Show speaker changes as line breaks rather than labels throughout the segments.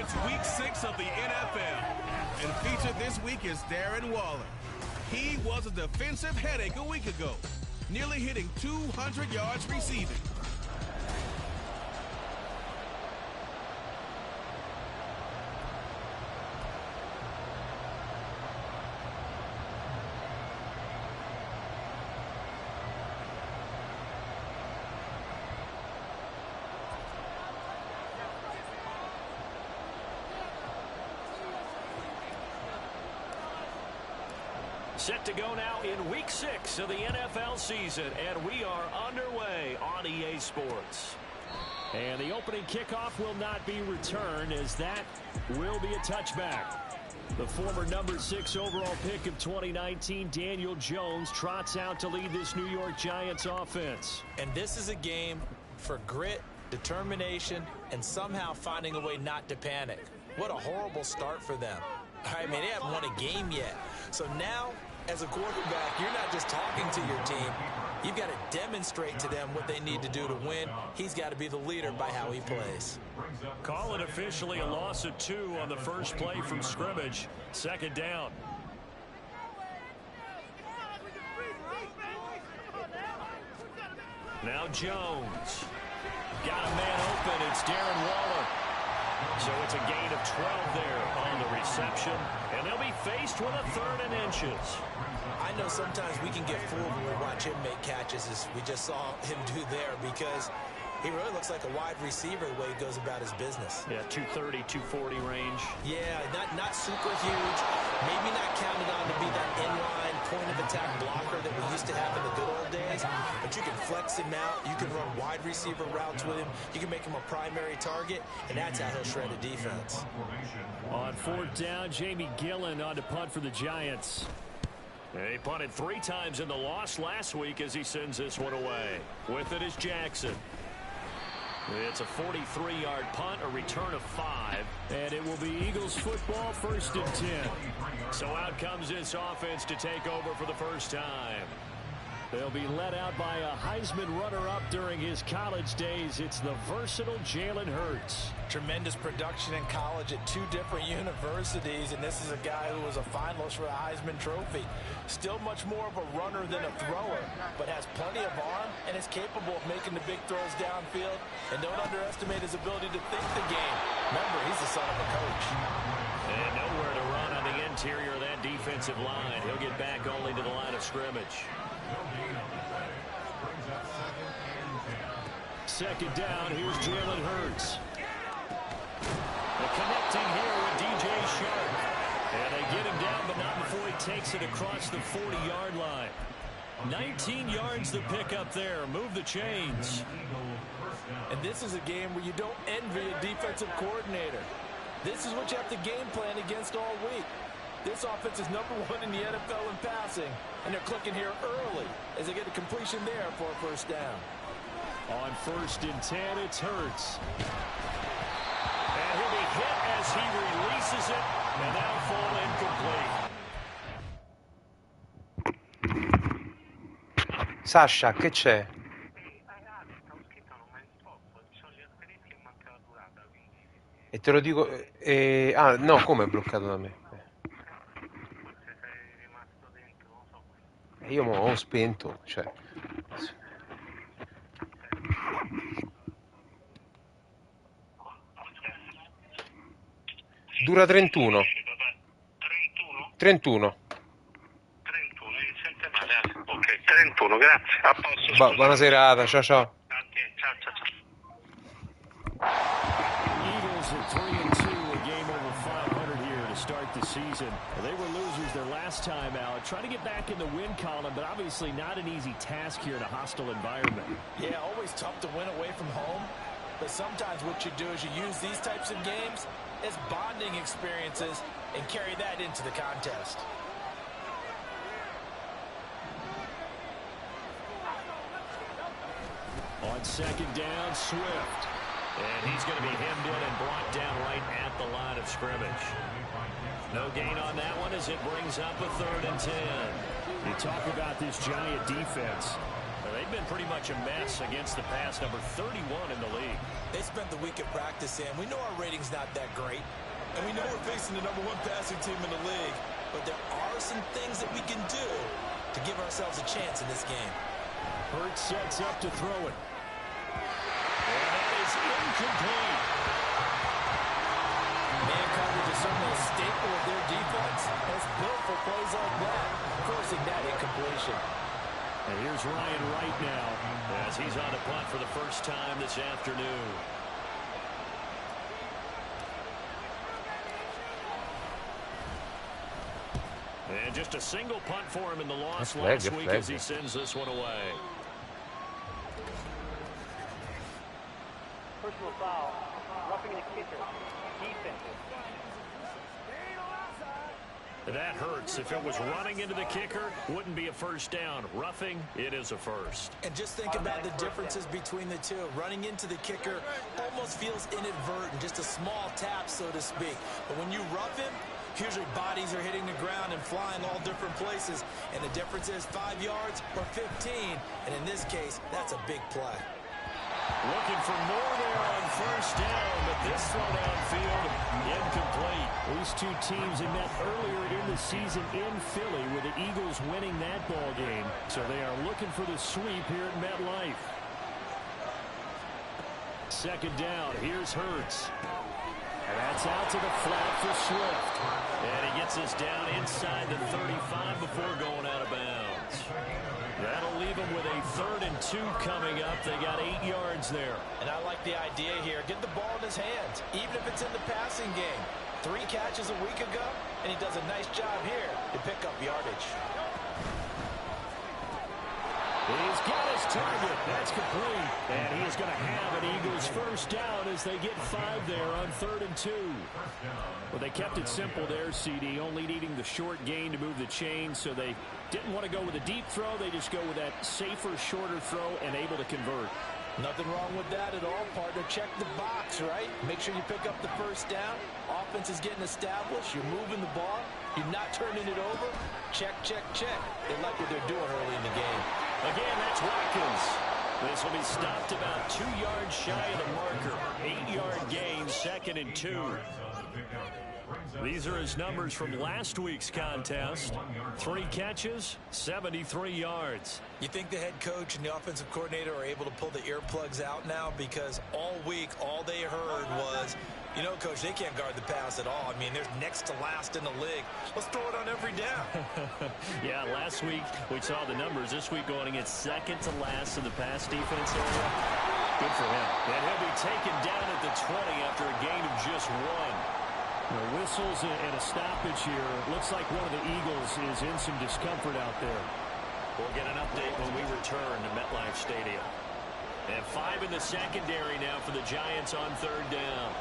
It's week 6 of the NFL, and featured this week is Darren Waller. He was a defensive headache a week ago, nearly hitting 200 yards receiving.
Set to go now in week 6 of the NFL season, and we are underway on EA Sports. And the opening kickoff will not be returned, as that will be a touchback. The former number 6 overall pick of 2019, Daniel Jones, trots out to lead this New York Giants offense.
And this is a game for grit, determination, and somehow finding a way not to panic. What a horrible start for them. I mean, they haven't won a game yet. So now, as a quarterback, you're not just talking to your team. You've got to demonstrate to them what they need to do to win. He's got to be the leader by how he plays.
Call it officially a loss of 2 on the first play from scrimmage. Second down. Now Jones. Got a man open. It's Darren Waller. So it's a gain of 12 there on the reception. And they'll be faced with a 3rd and inches.
I know sometimes we can get fooled when we watch him make catches, as we just saw him do there, because he really looks like a wide receiver the way he goes about his business.
Yeah, 230, 240 range.
Yeah, not super huge. Maybe not counted on to be that inline point-of-attack blocker that we used to have in the good old days. But you can flex him out. You can run wide receiver routes with him. You can make him a primary target, and that's how he'll shred a defense.
On 4th down, Jamie Gillen on to punt for the Giants. He punted 3 times in the loss last week as he sends this one away. With it is Jackson. It's a 43-yard punt, a return of 5. And it will be Eagles football, 1st and 10. So out comes this offense to take over for the first time. They'll be led out by a Heisman runner-up during his college days. It's the versatile Jalen Hurts.
Tremendous production in college at 2 different universities, and this is a guy who was a finalist for the Heisman Trophy. Still much more of a runner than a thrower, but has plenty of arm and is capable of making the big throws downfield. And don't underestimate his ability to think the game. Remember, he's the son of a coach.
And nowhere to run on the interior of that defensive line. He'll get back only to the line of scrimmage. Second down, here's Jalen Hurts. Connecting here with DJ Shark. And they get him down, but not before he takes it across the 40-yard line. 19 yards the pick up there. Move the chains.
And this is a game where you don't envy a defensive coordinator. This is what you have to game plan against all week. This offense is number 1 in the NFL in passing, and they're clicking here early as they get a completion there for a 1st down.
On 1st and 10, it's Hurts. And he'll be hit as he releases it, and that'll fall incomplete.
Sasha, che c'è? E te lo dico... ah, no, come è bloccato da me? Io mo ho spento, cioè... Dura 31. 31.
31, mi sente male. Ok, 31, grazie. A posto.
Buona serata, ciao ciao.
Ciao, ciao, ciao.
Eagles at 3-2, a game over 500 here to start the season. They were losers their last time out, trying to get back in the win column, but obviously not an easy task here in a hostile environment.
Yeah, always tough to win away from home, but sometimes what you do is you use these types of games as bonding experiences and carry that into the contest.
On 2nd down, Swift. And he's going to be hemmed in and brought down right at the line of scrimmage. No gain on that one as it brings up a 3rd and 10. You talk about this Giant defense. They they've been pretty much a mess against the pass, number 31 in the league.
They spent the week of practice in. We know our rating's not that great. And we know we're facing the #1 passing team in the league. But there are some things that we can do to give ourselves a chance in this game.
Hurts sets up to throw it. And that is incomplete.
Man coverage is certainly a staple of their defense. It's built for plays like that, forcing that incompletion.
And here's Ryan right now as he's on the punt for the first time this afternoon. And just a single punt for him in the loss last week as he sends this one away.
Personal foul, roughing the kicker, defense.
That hurts. If it was running into the kicker, wouldn't be a first down. Roughing, it is a first.
And just think about the differences between the two. Running into the kicker almost feels inadvertent, just a small tap, so to speak. But when you rough him, usually bodies are hitting the ground and flying all different places. And the difference is 5 yards or 15. And in this case, that's a big play.
Looking for more there on first down, but this throw downfield, incomplete.
These two teams had met earlier in the season in Philly with the Eagles winning that ball game. So they are looking for the sweep here at MetLife. Second down, here's Hurts. And that's out to the flat for Swift.
And he gets us down inside the 35 before going out of bounds. That'll leave them with a 3rd and 2 coming up. They got 8 yards there.
And I like the idea here. Get the ball in his hands, even if it's in the passing game. 3 catches a week ago, and he does a nice job here to pick up yardage.
He's got his target. That's complete. And he is going to have an Eagles first down as they get 5 there on 3rd and 2. Well, they kept it simple there, CD, only needing the short gain to move the chain, so they didn't want to go with a deep throw. They just go with that safer, shorter throw and able to convert.
Nothing wrong with that at all, partner. Check the box, right? Make sure you pick up the first down. Offense is getting established. You're moving the ball. You're not turning it over. Check, check, check. They like what they're doing early in the game.
Again, that's Watkins. This will be stopped about 2 yards shy of the marker. 8-yard gain, 2nd and 2. These are his numbers from last week's contest. 3 catches, 73 yards.
You think the head coach and the offensive coordinator are able to pull the earplugs out now? Because all week, all they heard was, you know, Coach, they can't guard the pass at all. I mean, they're next to last in the league. Let's throw it on every down.
Yeah, last week we saw the numbers. This week going against 2nd to last in the pass defense area. Good for him. And he'll be taken down at the 20 after a gain of just 1.
Whistles and a stoppage here. Looks like one of the Eagles is in some discomfort out there.
We'll get an update when we return to MetLife Stadium. And 5 in the secondary now for the Giants on 3rd down.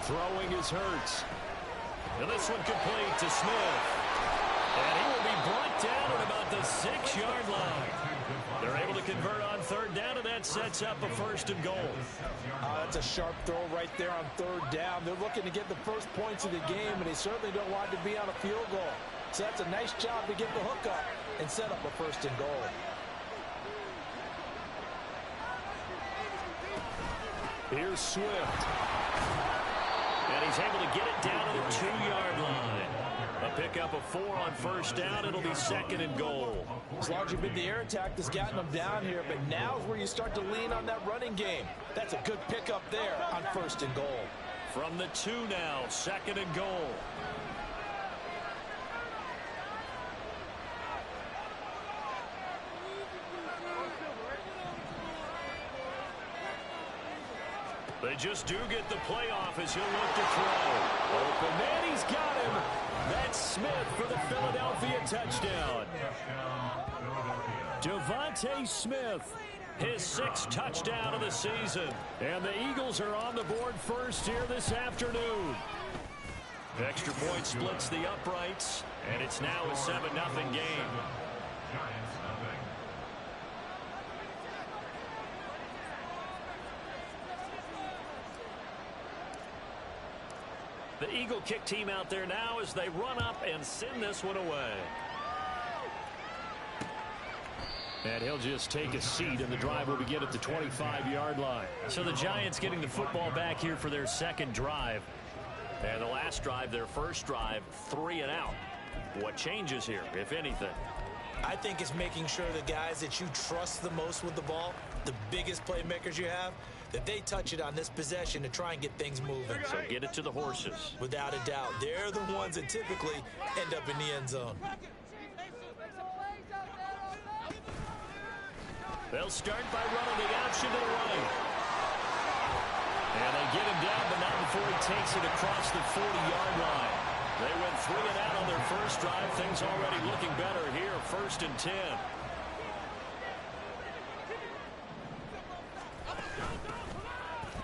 Throwing is Hurts.
And this one complete to Smith. And he will be brought down at about the 6-yard line. They're able to convert on 3rd down, and that sets up a 1st and goal.
That's a sharp throw right there on 3rd down. They're looking to get the first points of the game, and they certainly don't want to be on a field goal. So that's a nice job to get the hook up and set up a 1st and goal.
Here's Swift.
And he's able to get it down to the 2-yard line. A pickup of 4 on 1st down. It'll be 2nd and goal.
As long as you've been the air attack that's gotten them down here, but now is where you start to lean on that running game. That's a good pickup there on 1st and goal.
From the 2 now, 2nd and goal. They just do get the playoff as he'll look to throw.
Open man, he's got him. That's Smith for the Philadelphia touchdown. Devontae Smith,
his 6th touchdown of the season.
And the Eagles are on the board first here this afternoon.
Extra point splits the uprights, and it's now a 7-0 game. The Eagle kick team out there now as they run up and send this one away.
And he'll just take a seat, and the drive will begin at the 25-yard line.
So the Giants getting the football back here for their second drive. And the last drive, their first drive, 3 and out. What changes here, if anything?
I think it's making sure the guys that you trust the most with the ball, the biggest playmakers you have, that they touch it on this possession to try and get things moving.
So get it to the horses.
Without a doubt. They're the ones that typically end up in the end zone.
They'll start by running the option to the right. And they get him down, but not before he takes it across the 40-yard line. They went 3 and out on their first drive. Things already looking better here. 1st and 10.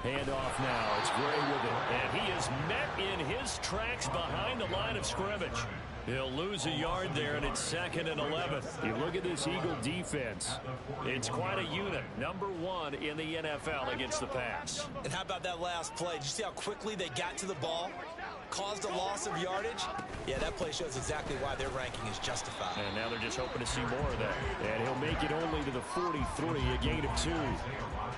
Handoff now. It's Gray with it.
And he is met in his tracks behind the line of scrimmage. He'll lose a yard there, and it's 2nd and 11.
You look at this Eagle defense.
It's quite a unit. Number 1 in the NFL against the pass.
And how about that last play? Did you see how quickly they got to the ball? Caused a loss of yardage? Yeah, that play shows exactly why their ranking is justified.
And now they're just hoping to see more of that.
And he'll make it only to the 43, a gain of 2.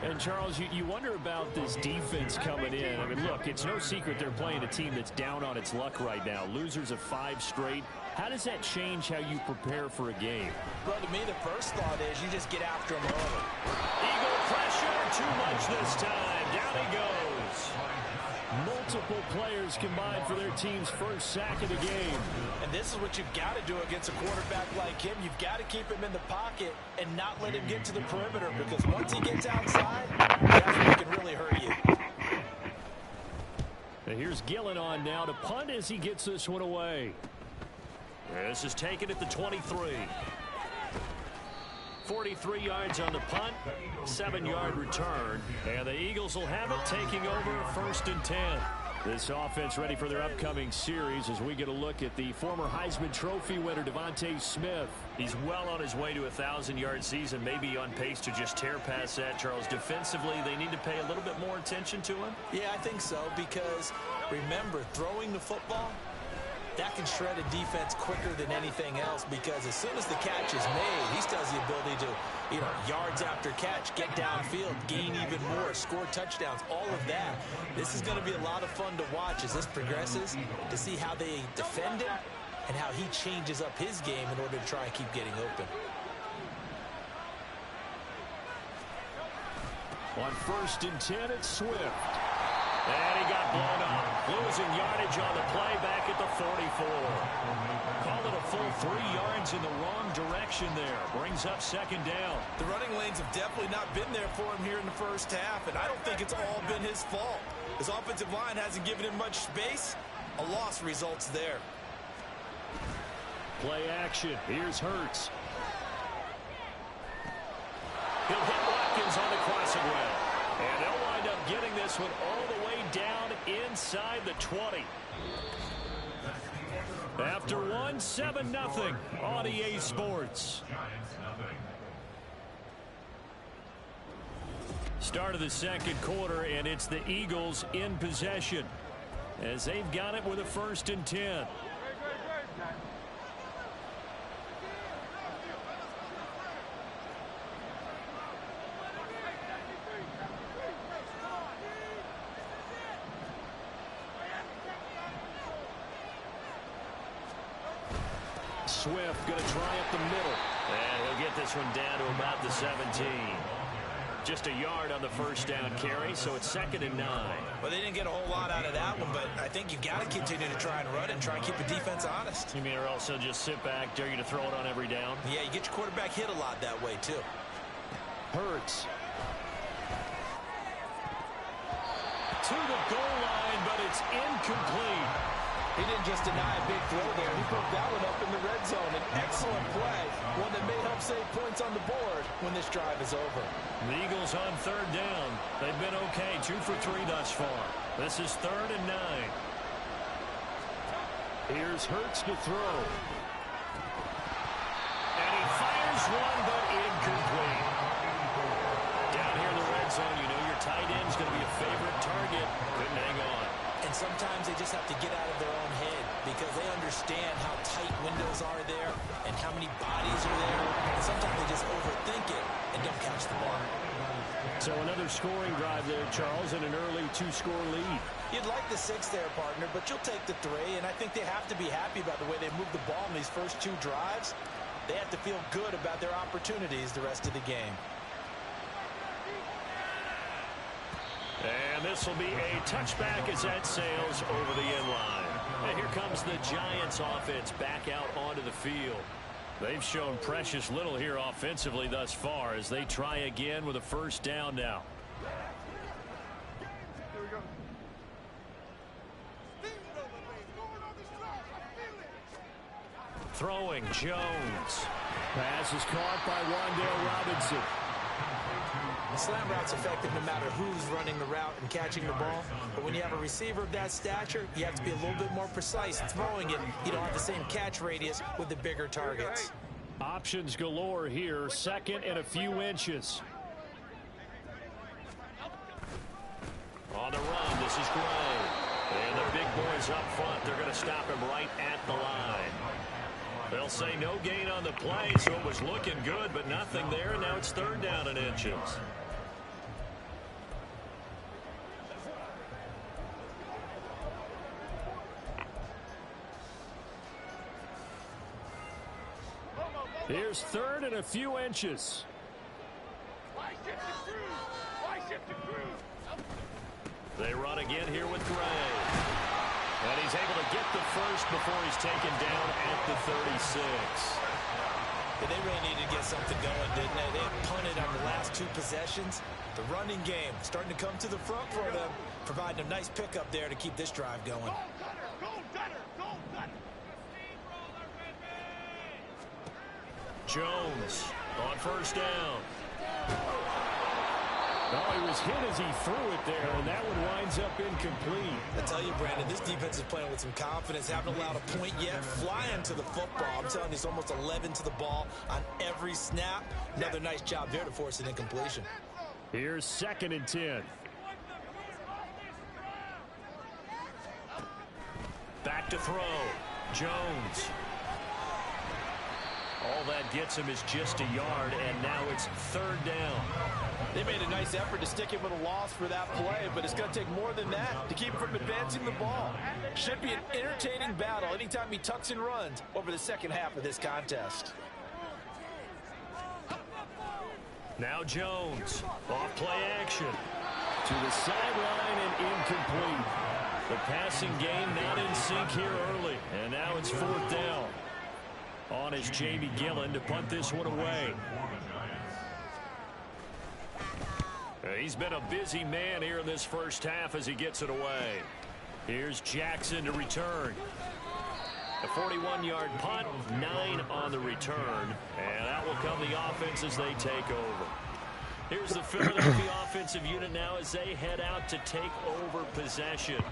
And, Charles, you wonder about this defense coming in. I mean, look, it's no secret they're playing a team that's down on its luck right now. Losers of 5 straight. How does that change how you prepare for a game?
Well, to me, the first thought is you just get after them early.
Eagle pressure, too much this time. Down he goes.
Multiple players combined for their team's first sack of the game.
And this is what you've got to do against a quarterback like him. You've got to keep him in the pocket and not let him get to the perimeter, because once he gets outside, that's when he can really hurt you.
And here's Gillen on now to punt as he gets this one away.
This is taken at the 23. 43 yards on the punt, 7-yard return, and the Eagles will have it, taking over 1st and 10.
This offense ready for their upcoming series as we get a look at the former Heisman Trophy winner, Devontae Smith.
He's well on his way to a 1,000-yard season, maybe on pace to just tear past that, Charles. Defensively, they need to pay a little bit more attention to him.
Yeah, I think so, because remember, throwing the football, that can shred a defense quicker than anything else, because as soon as the catch is made, he still has the ability to, yards after catch, get downfield, gain even more, score touchdowns, all of that. This is going to be a lot of fun to watch as this progresses, to see how they defend him and how he changes up his game in order to try and keep getting open.
On 1st and 10, it's Swift.
And he got blown up. Losing yardage on the play back at the 44. Call it a full 3 yards in the wrong direction there. Brings up 2nd down.
The running lanes have definitely not been there for him here in the first half, and I don't think it's all been his fault. His offensive line hasn't given him much space. A loss results there.
Play action. Here's Hurts.
He'll hit Watkins on the crossing route. And they'll wind up getting this one all the way down inside the 20. After 1, 7-0 on EA Sports. Start of the second quarter, and it's the Eagles in possession as they've got it with a 1st and 10. Swift going to try up the middle. And he'll get this one down to about the 17. Just a yard on the first down carry, so it's 2nd and 9.
Well, they didn't get a whole lot out of that one, but I think you've got to continue to try and run it and try and keep the defense honest.
You mean, or also just sit back, dare you to throw it on every down?
Yeah, you get your quarterback hit a lot that way, too.
Hurts.
To the goal line, but it's incomplete.
He didn't just deny a big throw there. He broke that one up in the red zone. An excellent play, one that may help save points on the board when this drive is over.
The Eagles on 3rd down. They've been okay, 2 for 3 thus far. This is 3rd and 9.
Here's Hurts to throw.
And he fires one, but incomplete. Down here in the red zone, you know your tight end's going to be a favorite target. Couldn't hang on.
And sometimes they just have to get out of their own head because they understand how tight windows are there and how many bodies are there. And sometimes they just overthink it and don't catch the ball.
So another scoring drive there, Charles, and an early 2-score lead.
You'd like the 6 there, partner, but you'll take the 3, and I think they have to be happy about the way they moved the ball in these first 2 drives. They have to feel good about their opportunities the rest of the game.
And this will be a touchback as that sails over the end line. And here comes the Giants offense back out onto the field. They've shown precious little here offensively thus far as they try again with a first down now. Throwing Jones.
Pass is caught by Wan'Dale Robinson.
The slam route's effective no matter who's running the route and catching the ball. But when you have a receiver of that stature, you have to be a little bit more precise in throwing it. You don't have the same catch radius with the bigger targets.
Options galore here. 2nd and a few inches.
On the run, this is Gray. And the big boys up front, they're going to stop him right at the line. They'll say no gain on the play, so it was looking good, but nothing there. Now it's 3rd down and inches.
Here's 3rd and a few inches.
They run again here with Gray. And he's able to get the first before he's taken down at the 36.
But they really needed to get something going, didn't they? They had punted on the last 2 possessions. The running game starting to come to the front for them, providing a nice pickup there to keep this drive going.
Jones on first down.
Oh, he was hit as he threw it there, and that one winds up incomplete.
I tell you, Brandon, this defense is playing with some confidence. Haven't allowed a point yet. Flying to the football. I'm telling you, it's almost 11 to the ball on every snap. Another nice job there to force an incompletion.
Here's 2nd and 10.
Back to throw. Jones. All that gets him is just a yard, and now it's 3rd down.
They made a nice effort to stick him with a loss for that play, but it's going to take more than that to keep him from advancing the ball. Should be an entertaining battle anytime he tucks and runs over the second half of this contest.
Now Jones. Off play action.
To the sideline and incomplete.
The passing game not in sync here early, and now it's 4th down. On is Jamie Gillen to punt this one away. He's been a busy man here in this first half as he gets it away. Here's Jackson to return. A 41-yard punt, 9 on the return, and out will come the offense as they take over. Here's the Philadelphia offensive unit now as they head out to take over possession.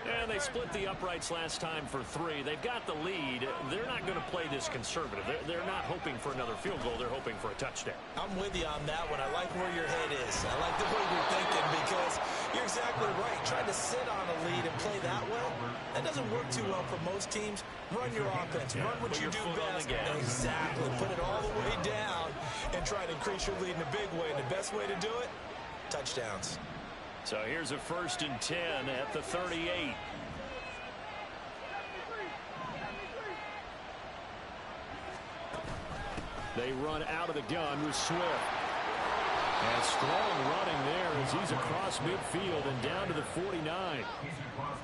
And they split the uprights last time for 3. They've got the lead. They're not going to play this conservative. They're not hoping for another field goal. They're hoping for a touchdown.
I'm with you on that one. I like where your head is. I like the way you're thinking because you're exactly right. Trying to sit on a lead and play that way, that doesn't work too well for most teams. Run your offense. Run what you do best. Exactly. Put it all the way down and try to increase your lead in a big way. And the best way to do it, touchdowns.
So here's a 1st and 10 at the 38.
They run out of the gun with Swift. And strong running there as he's across midfield and down to the 49.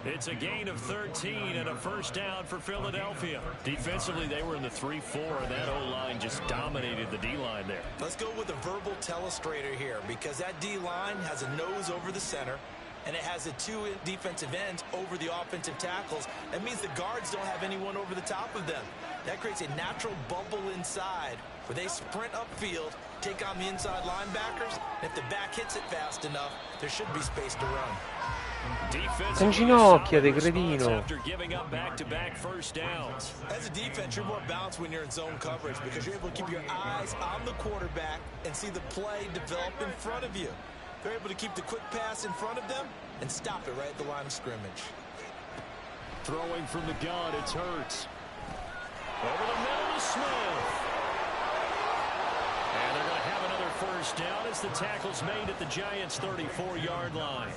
It's a gain of 13 and a first down for Philadelphia. Defensively, they were in the 3-4, and that O-line just dominated the D-line there.
Let's go with a verbal telestrator here because that D-line has a nose over the center, and it has the 2 defensive ends over the offensive tackles. That means the guards don't have anyone over the top of them. That creates a natural bubble inside where they sprint upfield, take on the inside linebackers, and if the back hits it fast enough, there should be space to run.
In ginocchia, de cretino.
After giving up back-to-back first downs.
As a defense, you're more balanced when you're in zone coverage because you're able to keep your eyes on the quarterback and see the play develop in front of you. They're able to keep the quick pass in front of them and stop it right at the line of scrimmage.
Throwing from the gun, it's Hurts. Over the middle to Smith. And they're going to have another first down as the tackle's made at the Giants' 34-yard line.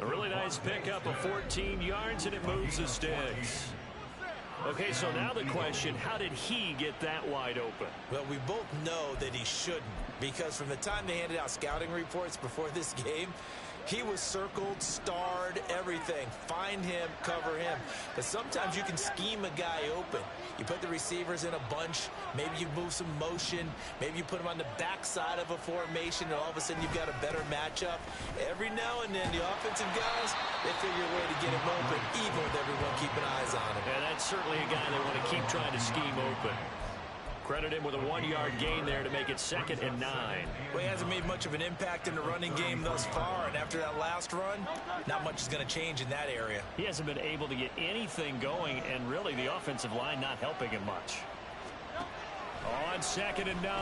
A really nice pickup of 14 yards, and it moves the sticks. Okay, so now the question, how did he get that wide open?
Well, we both know that he shouldn't, because from the time they handed out scouting reports before this game, he was circled, starred, everything. Find him, cover him. But sometimes you can scheme a guy open. You put the receivers in a bunch. Maybe you move some motion. Maybe you put them on the backside of a formation, and all of a sudden you've got a better matchup. Every now and then, the offensive guys, they figure a way to get him open, even with everyone keeping eyes on him.
And that's certainly a guy they want to keep trying to scheme open. Credit him with a 1-yard gain there to make it 2nd and 9.
Well, he hasn't made much of an impact in the running game thus far, and after that last run, not much is going to change in that area.
He hasn't been able to get anything going, and really the offensive line not helping him much. On 2nd and 9,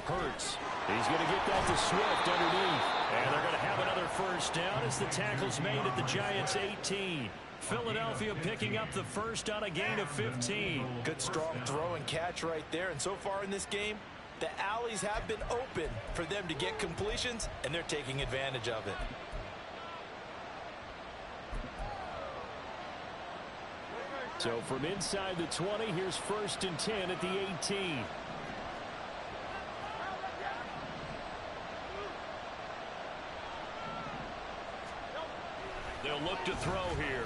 Hurts. He's going to get that to Swift underneath. And they're going to have another first down as the tackle's made at the Giants' 18. Philadelphia picking up the first on a gain of 15.
Good strong throw and catch right there. And so far in this game, the alleys have been open for them to get completions, and they're taking advantage of it.
So from inside the 20, here's 1st and 10 at the 18.
They'll look to throw here.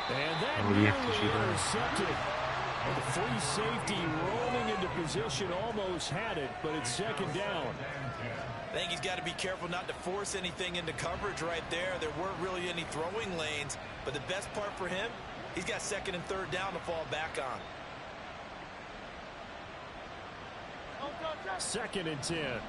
And that nearly intercepted. The free safety rolling into position, almost had it, but it's 2nd down.
I think he's got to be careful not to force anything into coverage right there. There weren't really any throwing lanes, but the best part for him, he's got 2nd and 3rd down to fall back on.
2nd and 10.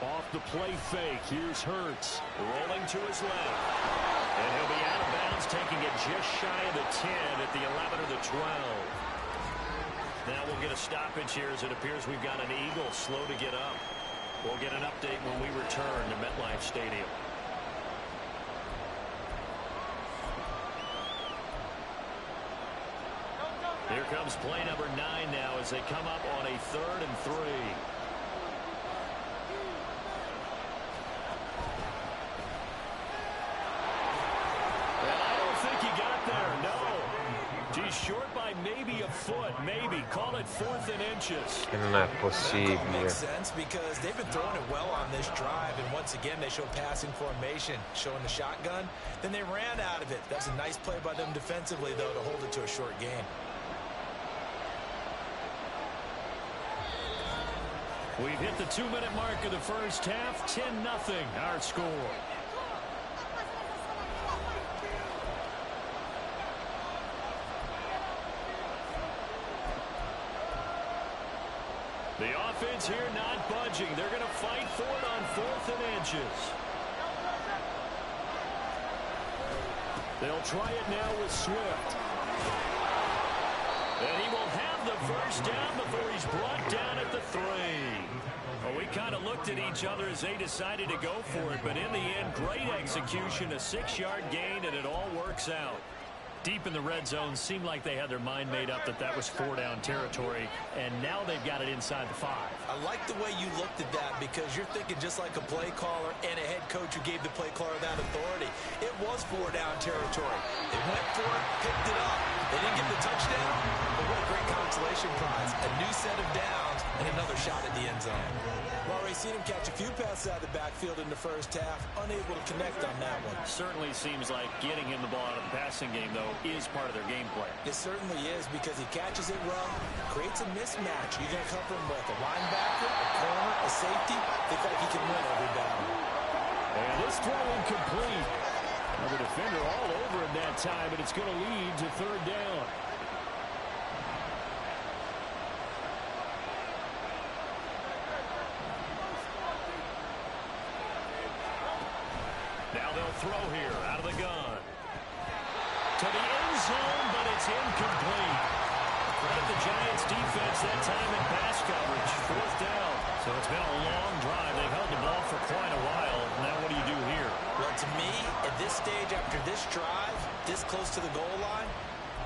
Off the play fake, here's Hurts.
Rolling to his left. And he'll be out of bounds, taking it just shy of the 10 at the 11 or the 12. Now we'll get a stoppage here as it appears we've got an Eagle slow to get up. We'll get an update when we return to MetLife Stadium. Here comes play number 9 now as they come up on a 3rd and 3. Short by maybe a foot, maybe. Call it 4th and inches.
Che non è possibile.
That makes sense because they've been throwing it well on this drive, and once again they show passing formation, showing the shotgun. Then they ran out of it. That's a nice play by them defensively, though, to hold it to a short gain.
We've hit the 2-minute mark of the first half. 10-0 our score.
The offense here not budging. They're going to fight for it on 4th and inches.
They'll try it now with Swift.
And he will have the first down before he's brought down at the 3. Well, we kind of looked at each other as they decided to go for it, but in the end, great execution, a 6-yard gain, and it all works out. Deep in the red zone, seemed like they had their mind made up that that was 4-down territory, and now they've got it inside the 5.
I like the way you looked at that because you're thinking just like a play caller and a head coach who gave the play caller that authority. It was 4-down territory. They went for it, picked it up. They didn't get the touchdown, but what a great consolation prize. A new set of downs and another shot at the end zone. Well, we've seen him catch a few passes out of the backfield in the first half, unable to connect on that one.
Certainly seems like getting him the ball out of the passing game, though, is part of their game plan.
It certainly is because he catches it well, creates a mismatch. You're going to cover him with a linebacker, a corner, a safety. They think he can win every battle.
And this throw incomplete. Well, the defender all over him that time, and it's going to lead to 3rd down.
Now they'll throw here out of the gun.
to the end zone, but it's incomplete. Credit the Giants defense that time in pass coverage. 4th down. So it's been a long drive. They've held the ball for quite a while. Now what do you do here?
Well, to me, at this stage after this drive, this close to the goal line,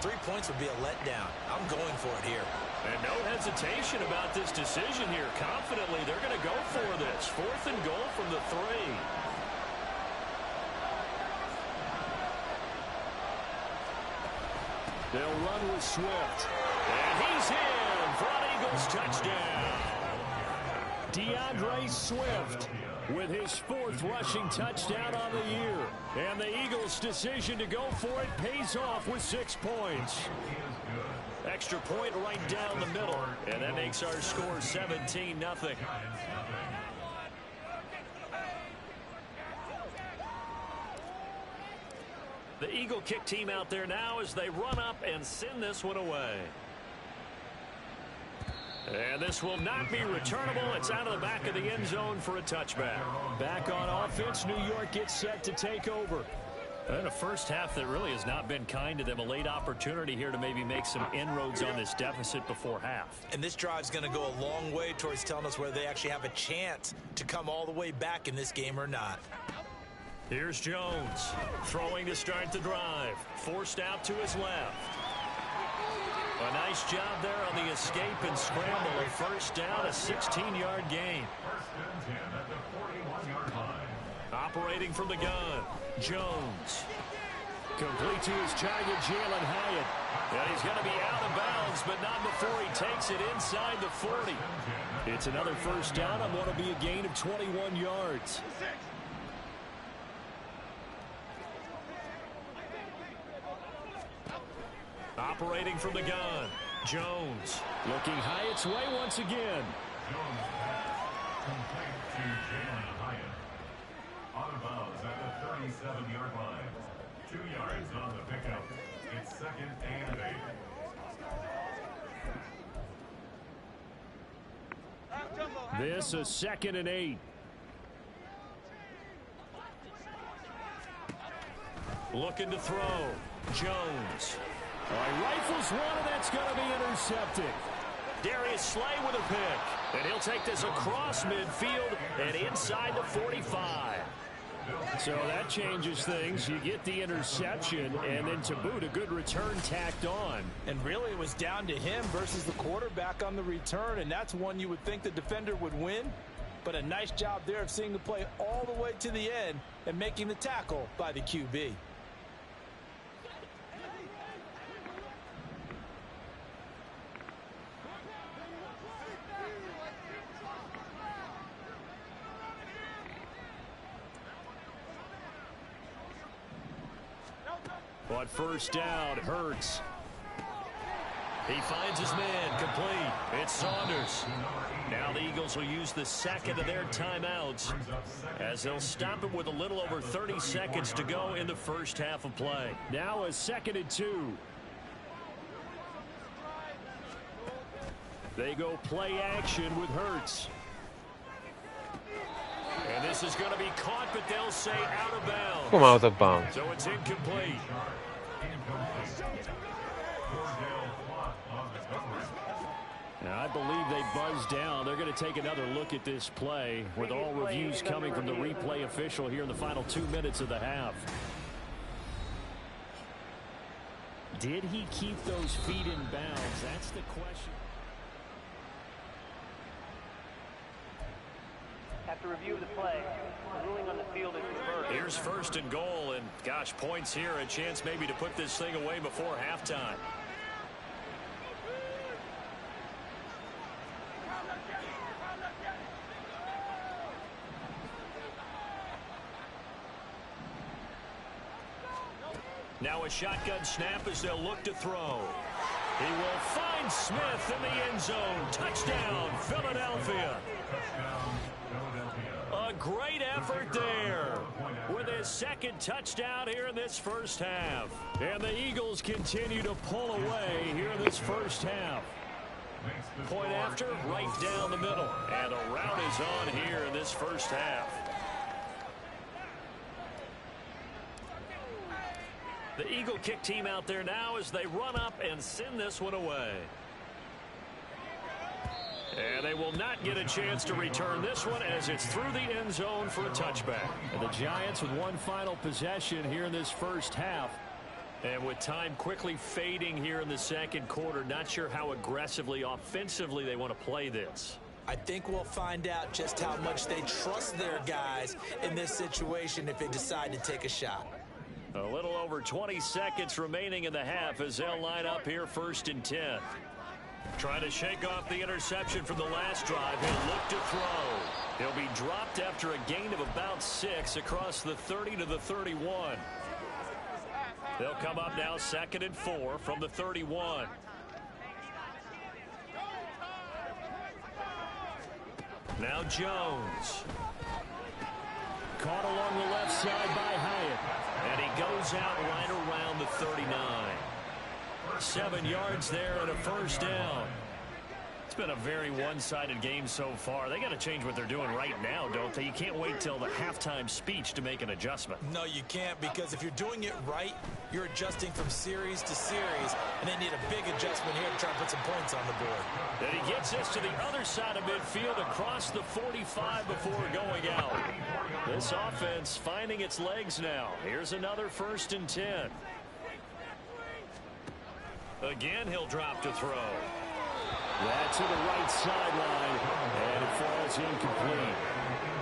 3 points would be a letdown. I'm going for it here.
And no hesitation about this decision here. Confidently, they're going to go for this. 4th and goal from the 3. They'll run with Swift. And he's in for an Eagles touchdown. DeAndre Swift with his 4th rushing touchdown on the year. And the Eagles' decision to go for it pays off with 6 points. Extra point right down the middle. And that makes our score 17-0. The Eagle kick team out there now as they run up and send this one away. And this will not be returnable. It's out of the back of the end zone for a touchback. Back on offense, New York gets set to take over. And a first half that really has not been kind to them. A late opportunity here to maybe make some inroads on this deficit before half.
And this drive's going to go a long way towards telling us whether they actually have a chance to come all the way back in this game or not.
Here's Jones throwing to start the drive. Forced out to his left. A nice job there on the escape and scramble. A first down, a 16-yard gain. Operating from the gun, Jones. Complete to his target, Jalen Hyatt. And he's going to be out of bounds, but not before he takes it inside the 40. It's another first down on what will be a gain of 21 yards. Operating from the gun, Jones. Looking Hyatt's way once again.
Jones complete to Jalen Hyatt. Out of bounds at the 37-yard line. 2 yards on the pickup. It's 2nd and 8.
This is 2nd and 8. Looking to throw, Jones. Rifles one, and that's going to be intercepted. Darius Slay with a pick. And he'll take this across midfield and inside the 45. So that changes things. You get the interception, and then to boot, a good return tacked on.
And really, it was down to him versus the quarterback on the return, and that's one you would think the defender would win. But a nice job there of seeing the play all the way to the end and making the tackle by the QB.
But first down, Hurts. He finds his man, complete. It's Saunders. Now the Eagles will use the second of their timeouts as they'll stop it with a little over 30 seconds to go in the first half of play. Now a 2nd and 2. They go play action with Hurts. And this is going to be caught, but they'll say out of bounds.
Come out of bounds.
So it's incomplete. Now, I believe they buzzed down. They're going to take another look at this play with all reviews coming from the replay official here in the final 2 minutes of the half. Did he keep those feet in bounds? That's the question.
After review of the play, the ruling on the field is reversed.
Here's 1st and goal, and gosh, points here, a chance maybe to put this thing away before halftime. Now a shotgun snap as they'll look to throw. He will find Smith in the end zone. Touchdown, Philadelphia. A great effort there with his 2nd touchdown here in this first half. And the Eagles continue to pull away here in this first half. Point after, right down the middle. And a rout is on here in this first half.
The Eagle kick team out there now as they run up and send this one away. And they will not get a chance to return this one as it's through the end zone for a touchback.
And the Giants with one final possession here in this first half.
And with time quickly fading here in the second quarter, not sure how aggressively, offensively they want to play this.
I think we'll find out just how much they trust their guys in this situation if they decide to take a shot.
A little over 20 seconds remaining in the half as they'll line up here 1st and 10. Trying to shake off the interception from the last drive. He'll look to throw. He'll be dropped after a gain of about 6 across the 30 to the 31. They'll come up now 2nd and 4 from the 31. Now Jones.
Caught along the left side by Hyatt.
And he goes out right around the 39. 7 yards there and a first down. It's been a very one-sided game so far. They got to change what they're doing right now, don't they? You can't wait till the halftime speech to make an adjustment.
No, you can't, because if you're doing it right, you're adjusting from series to series, and they need a big adjustment here to try and put some points on the board.
And he gets this to the other side of midfield across the 45 before going out. This offense finding its legs now. Here's another 1st and 10. Again, he'll drop to throw.
That's to the right sideline, and it falls incomplete.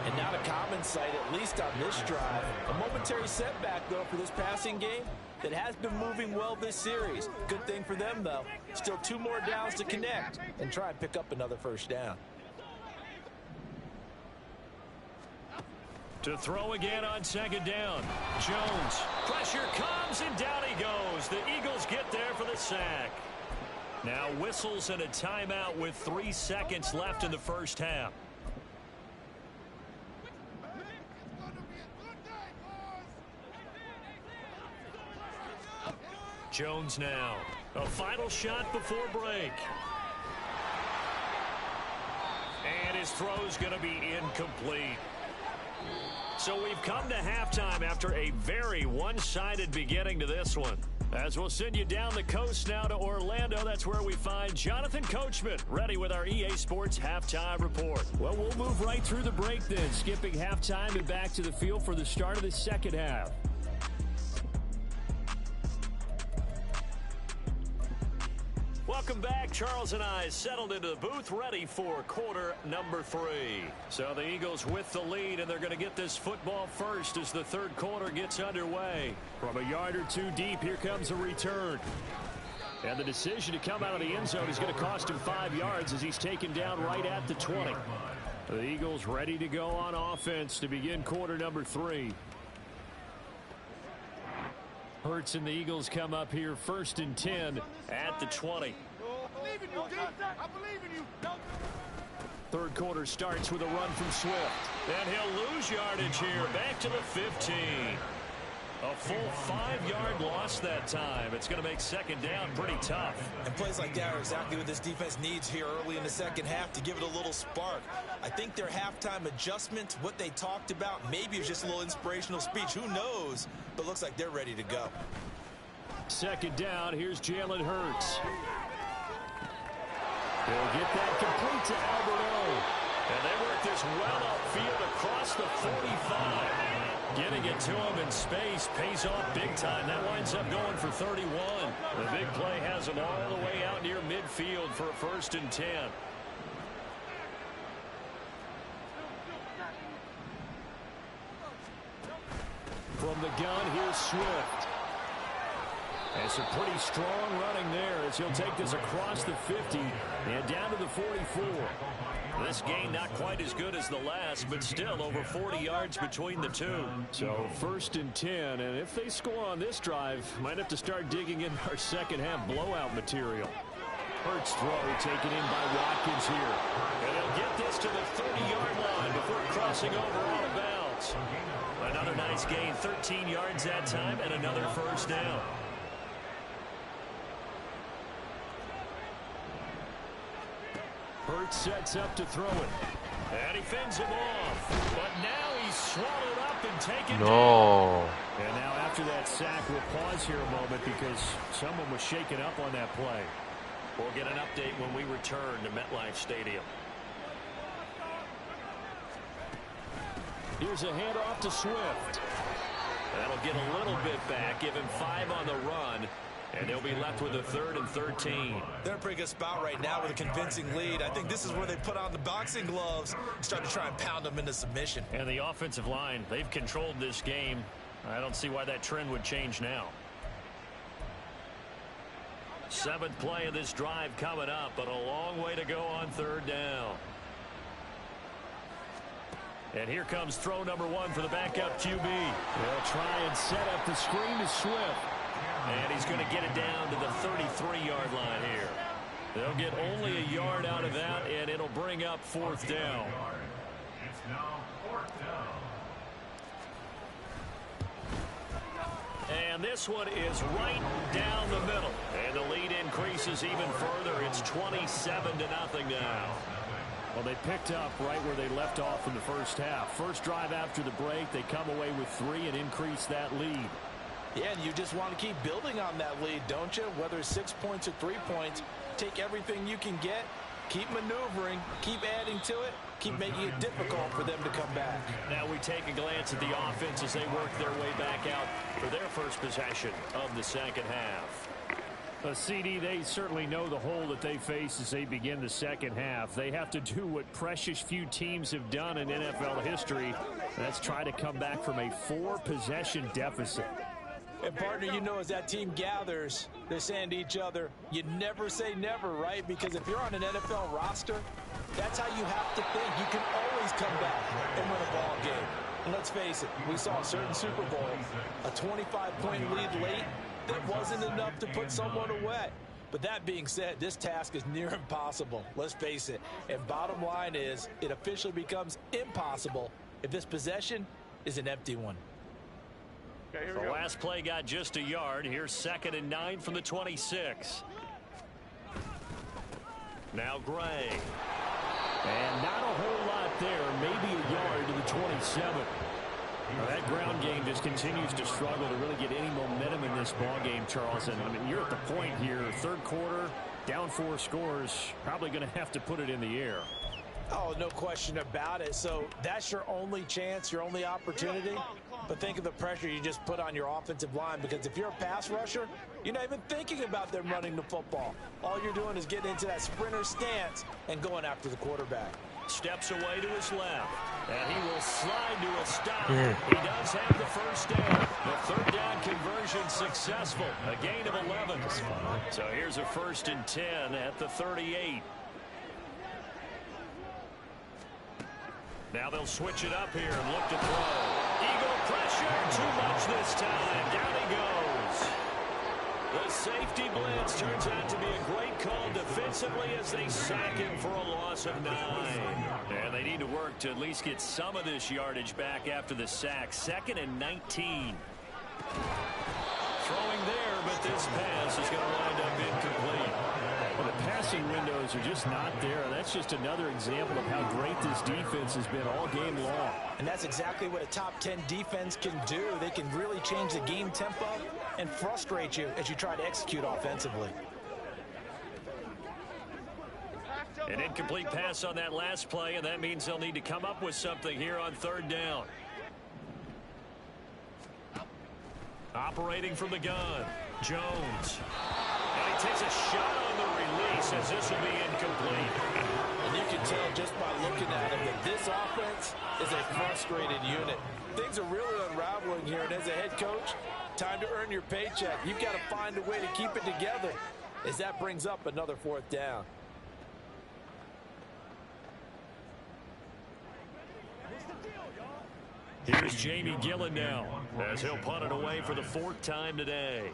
And not a common sight, at least on this drive. A momentary setback, though, for this passing game that has been moving well this series. Good thing for them, though. Still 2 more downs to connect and try and pick up another first down.
To throw again on 2nd down. Jones. Pressure comes, and down he goes. The Eagles get there for the sack. Now whistles and a timeout with 3 seconds left in the first half. Jones now. A final shot before break. And his throw's going to be incomplete. So we've come to halftime after a very one-sided beginning to this one. As we'll send you down the coast now to Orlando, that's where we find Jonathan Coachman, ready with our EA Sports Halftime Report.
Well, we'll move right through the break then, skipping halftime and back to the field for the start of the second half.
Welcome back. Charles and I settled into the booth, ready for quarter number 3. So the Eagles with the lead, and they're going to get this football first as the third quarter gets underway.
From a yard or 2 deep, here comes a return. And the decision to come out of the end zone is going to cost him 5 yards as he's taken down right at the 20. The Eagles ready to go on offense to begin quarter number 3. Hurts and the Eagles come up here 1st and 10
at the 20.
I believe in you.
Third quarter starts with a run from Swift.
And he'll lose yardage here, back to the 15. A full 5-yard loss that time. It's going to make 2nd down pretty tough.
And plays like that are exactly what this defense needs here early in the second half to give it a little spark. I think their halftime adjustment, what they talked about, maybe it's just a little inspirational speech. Who knows? But looks like they're ready to go.
2nd down. Here's Jalen Hurts. He'll get that complete to Alberto.
And they work this well upfield across the 45. Getting it to him in space pays off big time. That winds up going for 31. The big play has him all the way out near midfield for a 1st and 10.
From the gun, here's Swift. And some pretty strong running there as he'll take this across the 50 and down to the 44.
This game not quite as good as the last, but still over 40 yards between the two.
So 1st and 10, and if they score on this drive, might have to start digging in our second half blowout material. Hurts throw taken in by Watkins here.
And he'll get this to the 30-yard line before crossing over out of bounds. Another nice gain, 13 yards that time, and another 1st down.
Hurts sets up to throw it. And he fends him off. But now he's swallowed up and taken
No.
down. And now after that sack, we'll pause here a moment because someone was shaken up on that play.
We'll get an update when we return to MetLife Stadium.
Here's a handoff to Swift.
That'll get a little bit back, give him 5 on the run, and they'll be left with a 3rd and 13.
They're in a pretty good spot right now with a convincing lead. I think this is where they put on the boxing gloves and start to try and pound them into submission.
And the offensive line, they've controlled this game. I don't see why that trend would change now. 7th play of this drive coming up, but a long way to go on 3rd down. And here comes throw number 1 for the backup QB.
They'll try and set up the screen to Swift.
And he's going to get it down to the 33-yard line here. They'll get only a yard out of that, and it'll bring up 4th down.
It's now 4th down.
And this one is right down the middle. And the lead increases even further. It's 27-0 now.
Well, they picked up right where they left off in the first half. First drive after the break, they come away with 3 and increase that lead.
Yeah, and you just want to keep building on that lead, don't you? Whether it's 6 points or 3 points, take everything you can get, keep maneuvering, keep adding to it, keep making it difficult for them to come back.
Now we take a glance at the offense as they work their way back out for their first possession of the second half.
CD, they certainly know the hole that they face as they begin the second half. They have to do what precious few teams have done in NFL history. That's try to come back from a 4-possession deficit.
And partner, you know, as that team gathers, they're saying to each other, you never say never, right? Because if you're on an NFL roster, that's how you have to think. You can always come back and win a ball game. And let's face it, we saw a certain Super Bowl, a 25-point lead late, that wasn't enough to put someone away. But that being said, this task is near impossible. Let's face it. And bottom line is, it officially becomes impossible if this possession is an empty one.
Okay,
The last play got just a yard. Here's 2nd and 9 from the 26. Now Gray.
And not a whole lot there. Maybe a yard to the 27. Now that ground game just continues to struggle to really get any momentum in this ball game, Charles. And I mean, you're at the point here, 3rd quarter, down 4 scores, probably going to have to put it in the air.
Oh, no question about it. So that's your only chance, your only opportunity. But think of the pressure you just put on your offensive line, because if you're a pass rusher, you're not even thinking about them running the football. All you're doing is getting into that sprinter stance and going after the quarterback.
Steps away to his left, and he will slide to a stop. He does have the first down. The 3rd down conversion successful. A gain of 11. So here's a 1st and 10 at the 38. Now they'll switch it up here and look to throw. Eagle pressure, too much this time. Down he goes. The safety blitz turns out to be a great call defensively as they sack him for a loss of 9. And they need to work to at least get some of this yardage back after the sack. 2nd and 19. Throwing there, but this pass is going to wind up incomplete.
Well, the passing windows are just not there. That's just another example of how great this defense has been all game long.
And that's exactly what a top 10 defense can do. They can really change the game tempo and frustrate you as you try to execute offensively.
An incomplete pass on that last play, and that means they'll need to come up with something here on 3rd down. Operating from the gun, Jones. And he takes a shot on the release as this will be incomplete.
And you can tell just by looking at him that this offense is a frustrated unit. Things are really unraveling here, and as a head coach, time to earn your paycheck. You've got to find a way to keep it together as that brings up another 4th down.
Here's Jamie Gillen now as he'll punt it away for the 4th time today.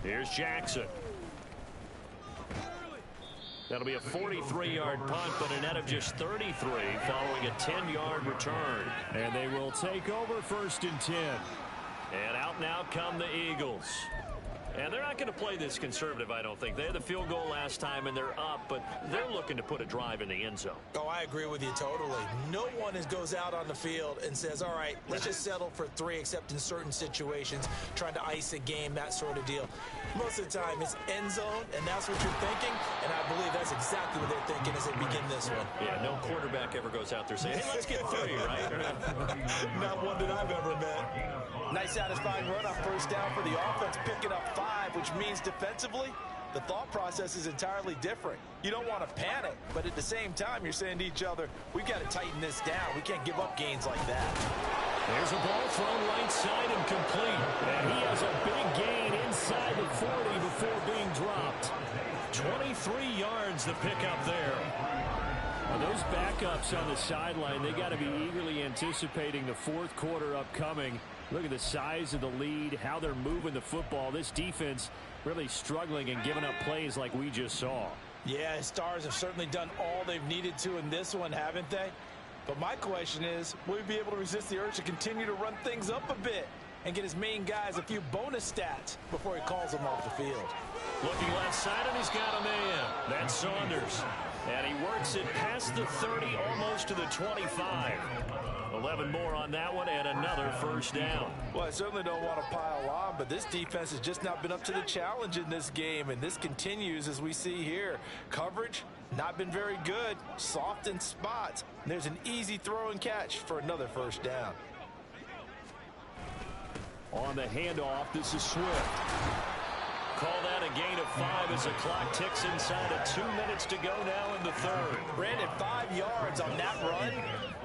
Here's Jackson. That'll be a 43-yard punt, but a net of just 33 following a 10-yard return.
And they will take over 1st and 10.
And out now come the Eagles. And they're not going to play this conservative, I don't think. They had the field goal last time, and they're up, but they're looking to put a drive in the end zone.
Oh, I agree with you totally. No one goes out on the field and says, all right, let's just settle for 3, except in certain situations, trying to ice a game, that sort of deal. Most of the time, it's end zone, and that's what you're thinking, and I believe that's exactly what they're thinking as they begin this one.
Yeah, no quarterback ever goes out there saying, hey, let's get 3, right?
Not one that I've ever met. Nice satisfying run on first down for the offense, picking up 5, which means defensively, the thought process is entirely different. You don't want to panic, but at the same time, you're saying to each other, we've got to tighten this down. We can't give up gains like that.
There's a ball thrown right side and complete. And he has a big gain inside the 40 before being dropped. 23 yards the pickup there. Well, those backups on the sideline, they got to be eagerly anticipating the fourth quarter upcoming. Look at the size of the lead, how they're moving the football. This defense really struggling and giving up plays like we just saw.
Yeah, Stars have certainly done all they've needed to in this one, haven't they? But my question is, will he be able to resist the urge to continue to run things up a bit and get his main guys a few bonus stats before he calls them off the field?
Looking left side, and he's got a man. That's Saunders. And he works it past the 30, almost to the 25. 11 more on that one, and another first down.
Well, I certainly don't want to pile on, but this defense has just not been up to the challenge in this game, and this continues as we see here. Coverage, not been very good, soft in spots. And there's an easy throw and catch for another first down.
On the handoff, this is Swift.
Call that a gain of 5 as the clock ticks inside of 2 minutes to go now in the third.
Brandon, 5 yards on that run.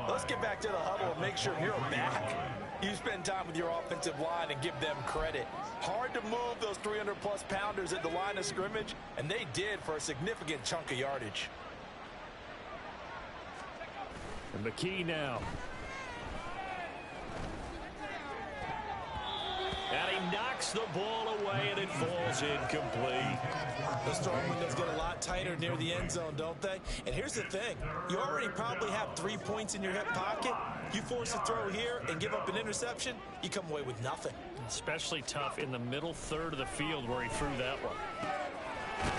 Let's get back to the huddle and make sure you're back. You spend time with your offensive line and give them credit. Hard to move those 300-plus pounders at the line of scrimmage, and they did for a significant chunk of yardage.
And McKee now.
And he knocks the ball away, and it falls incomplete.
Those throwing windows get a lot tighter near the end zone, don't they? And here's the thing. You already probably have 3 points in your hip pocket. You force a throw here and give up an interception, you come away with nothing.
Especially tough in the middle third of the field where he threw that one.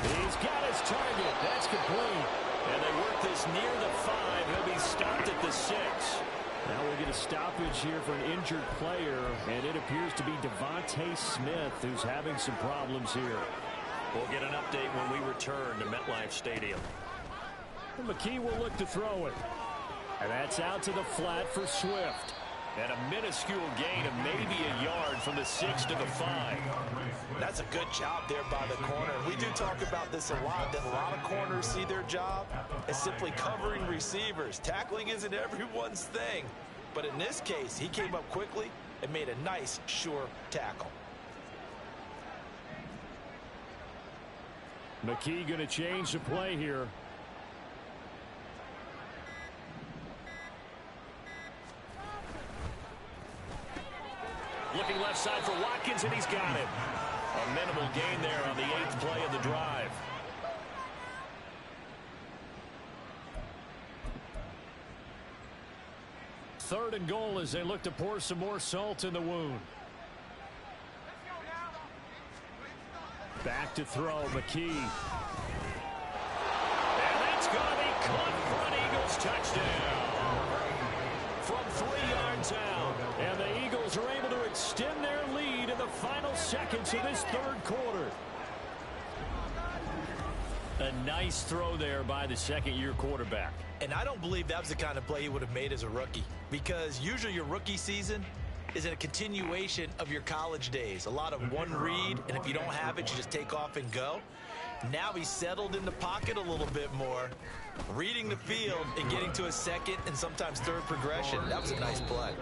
He's got his target. That's complete.
And they work this near the 5. He'll be stopped at the 6.
Now we'll get a stoppage here for an injured player, and it appears to be Devontae Smith who's having some problems here.
We'll get an update when we return to MetLife Stadium.
And McKee will look to throw it. And that's out to the flat for Swift.
And a minuscule gain of maybe a yard from the 6 to the 5.
That's a good job there by the corner. We do talk about this a lot, that a lot of corners see their job as simply covering receivers. Tackling isn't everyone's thing. But in this case, he came up quickly and made a nice, sure tackle.
McKee going to change the play here.
Looking left side for Watkins, and he's got it. A minimal gain there on the 8th play of the drive.
Third and goal as they look to pour some more salt in the wound. Back to throw, McKee.
And that's going to be caught for an Eagles touchdown.
From 3 yards out. And the Eagles are able to extend their lead in the final seconds of this third quarter.
A nice throw there by the second-year quarterback.
And I don't believe that was the kind of play he would have made as a rookie, because usually your rookie season is a continuation of your college days. A lot of one read, and if you don't have it, you just take off and go. Now he's settled in the pocket a little bit more, reading the field and getting to a second and sometimes third progression. That was a nice play.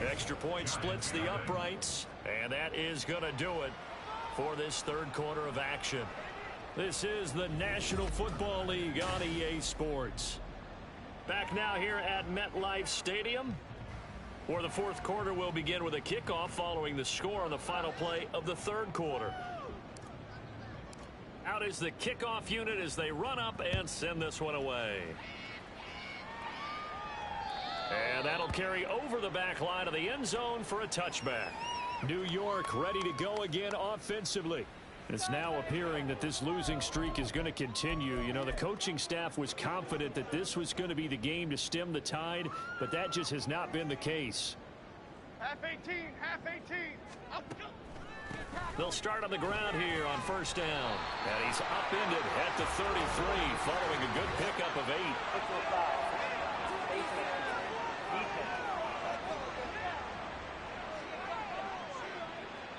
Extra point splits the uprights, and that is going to do it for this third quarter of action. This is the National Football League on EA Sports. Back now here at MetLife Stadium, where the fourth quarter will begin with a kickoff following the score on the final play of the third quarter. Out is the kickoff unit as they run up and send this one away. And that'll carry over the back line of the end zone for a touchback.
New York ready to go again offensively. It's now appearing that this losing streak is going to continue. You know, the coaching staff was confident that this was going to be the game to stem the tide, but that just has not been the case.
Half 18, half 18. Up.
They'll start on the ground here on first down. And he's upended at the 33 following a good pickup of 8.
605.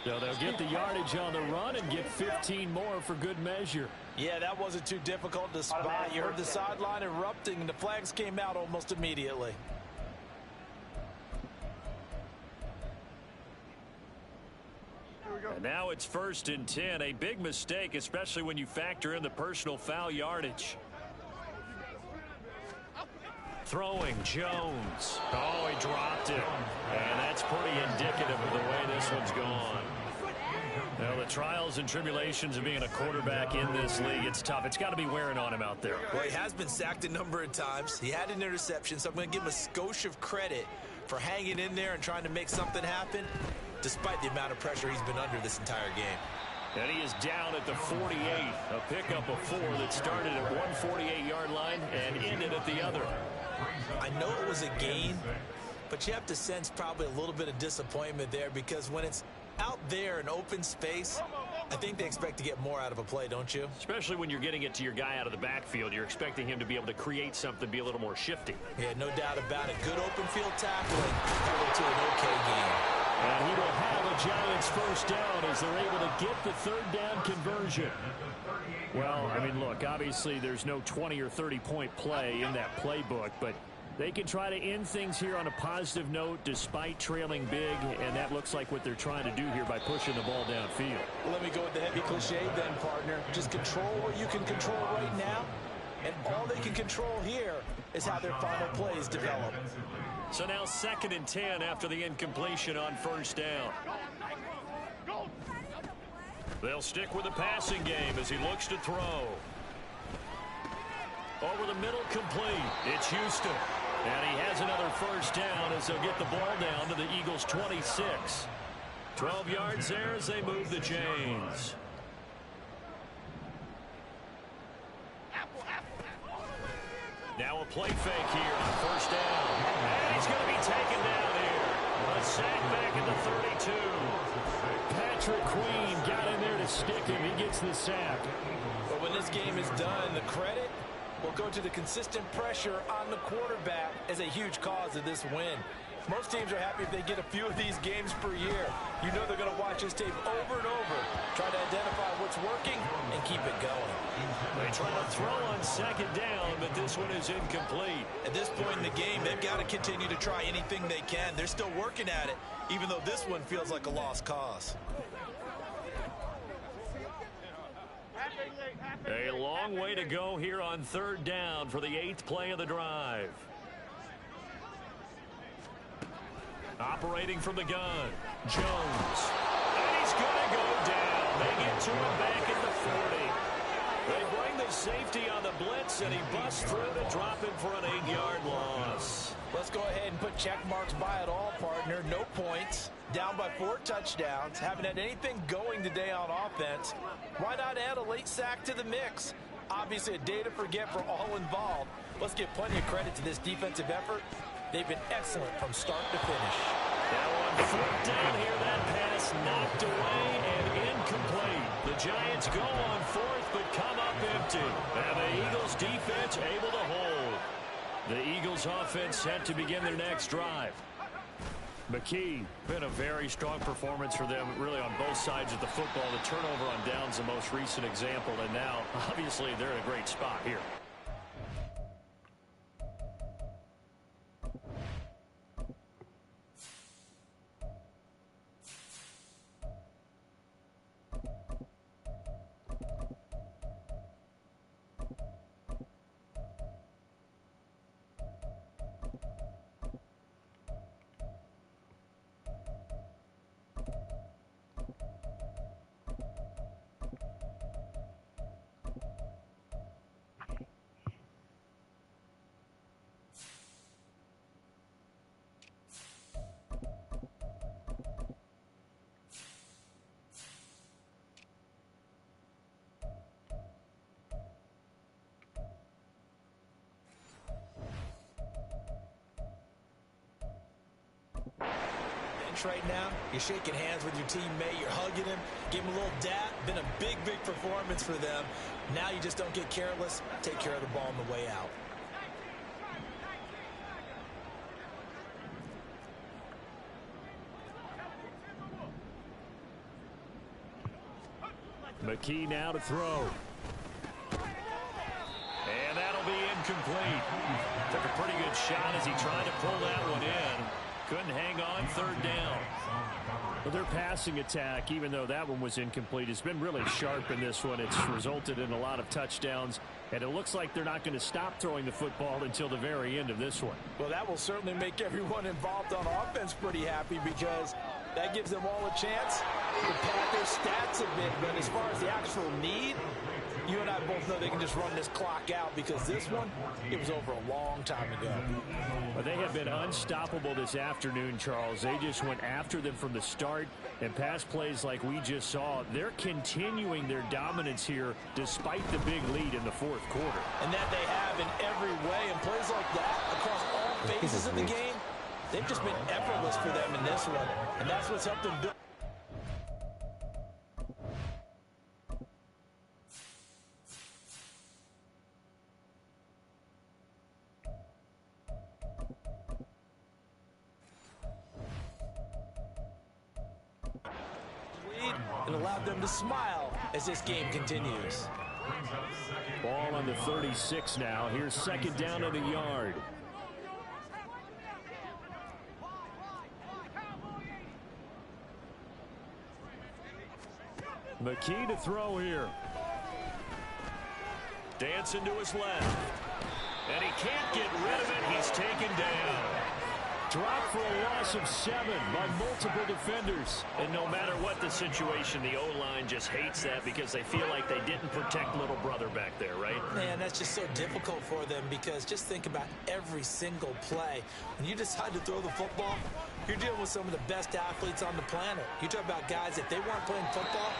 So they'll get the yardage on the run and get 15 more for good measure.
Yeah, that wasn't too difficult to spot. You heard the sideline erupting, and the flags came out almost immediately.
And now it's 1st and 10. A big mistake, especially when you factor in the personal foul yardage. Throwing Jones. Oh, he dropped it. And that's pretty indicative of the way this one's gone. Now, the trials and tribulations of being a quarterback in this league, it's tough. It's got to be wearing on him out there.
Well, he has been sacked a number of times. He had an interception, so I'm going to give him a skosh of credit for hanging in there and trying to make something happen, despite the amount of pressure he's been under this entire game.
And he is down at the 48. A pickup of 4 that started at one 48-yard line and ended at the other.
I know it was a gain, but you have to sense probably a little bit of disappointment there, because when it's out there in open space, I think they expect to get more out of a play, don't you?
Especially when you're getting it to your guy out of the backfield. You're expecting him to be able to create something, be a little more shifty.
Yeah, no doubt about it. Good open field tackling, probably to an okay game.
And he will have a Giants first down as they're able to get the third down conversion. Well, I mean, look, obviously there's no 20 or 30-point play in that playbook, but they can try to end things here on a positive note despite trailing big, and that looks like what they're trying to do here by pushing the ball downfield.
Well, let me go with the heavy cliche then, partner. Just control what you can control right now, and all they can control here is how their final plays develop.
So now 2nd and 10 after the incompletion on first down. They'll stick with the passing game as he looks to throw. Over the middle, complete. It's Houston. And he has another first down as they'll get the ball down to the Eagles' 26. 12 yards there as they move the chains. Now a play fake here on first down. And he's going to be taken down here. A sack back at the 32.
Patrick Queen got in there to stick him. He gets the sack.
But when this game is done, the credit will go to the consistent pressure on the quarterback as a huge cause of this win. Most teams are happy if they get a few of these games per year. You know they're going to watch this tape over and over, try to identify what's working and keep it going.
They try to throw on 2nd down, but this one is incomplete.
At this point in the game, they've got to continue to try anything they can. They're still working at it, even though this one feels like a lost cause.
A long way to go here on 3rd down for the 8th play of the drive. Operating from the gun, Jones. And he's going to go down. They get to him back at the 40. They bring the safety on the blitz, and he busts through to drop him for an 8-yard loss.
Let's go ahead and put check marks by it all, partner. No points. Down by 4 touchdowns. Haven't had anything going today on offense. Why not add a late sack to the mix? Obviously a day to forget for all involved. Let's give plenty of credit to this defensive effort. They've been excellent from start to finish.
Now on 4th down here, that pass knocked away and incomplete. The Giants go on 4th, but come up empty. And the Eagles defense able to hold. The Eagles offense set to begin their next drive. McKee, been a very strong performance for them, really on both sides of the football. The turnover on downs, the most recent example, and now, obviously, they're in a great spot here.
bench right now, you're shaking hands with your teammate, you're hugging him, give him a little dap. Been a big, big performance for them. Now you just don't get careless. Take care of the ball on the way out.
McKee now to throw. And that'll be incomplete. Took a pretty good shot as he tried to pull that one in. Couldn't hang on, third down. Well, their passing attack, even though that one was incomplete, has been really sharp in this one. It's resulted in a lot of touchdowns, and it looks like they're not going to stop throwing the football until the very end of this one.
Well, that will certainly make everyone involved on offense pretty happy because that gives them all a chance to pad their stats a bit. But as far as the actual need, you and I both know they can just run this clock out because this one, it was over a long time ago.
Well, they have been unstoppable this afternoon, Charles. They just went after them from the start, and pass plays like we just saw. They're continuing their dominance here despite the big lead in the fourth quarter.
And that they have in every way. And plays like that across all phases of the game, they've just been effortless for them in this one. And that's what's helped them build. And allowed them to smile as this game continues.
Ball on the 36 now. Here's second down and a yard. McKee to throw here.
Dancing to his left. And he can't get rid of it. He's taken down.
Dropped for a loss of 7 by multiple defenders.
And no matter what the situation, the O-line just hates that because they feel like they didn't protect little brother back there, right?
Man, that's just so difficult for them because just think about every single play. When you decide to throw the football, you're dealing with some of the best athletes on the planet. You talk about guys, if they weren't playing football,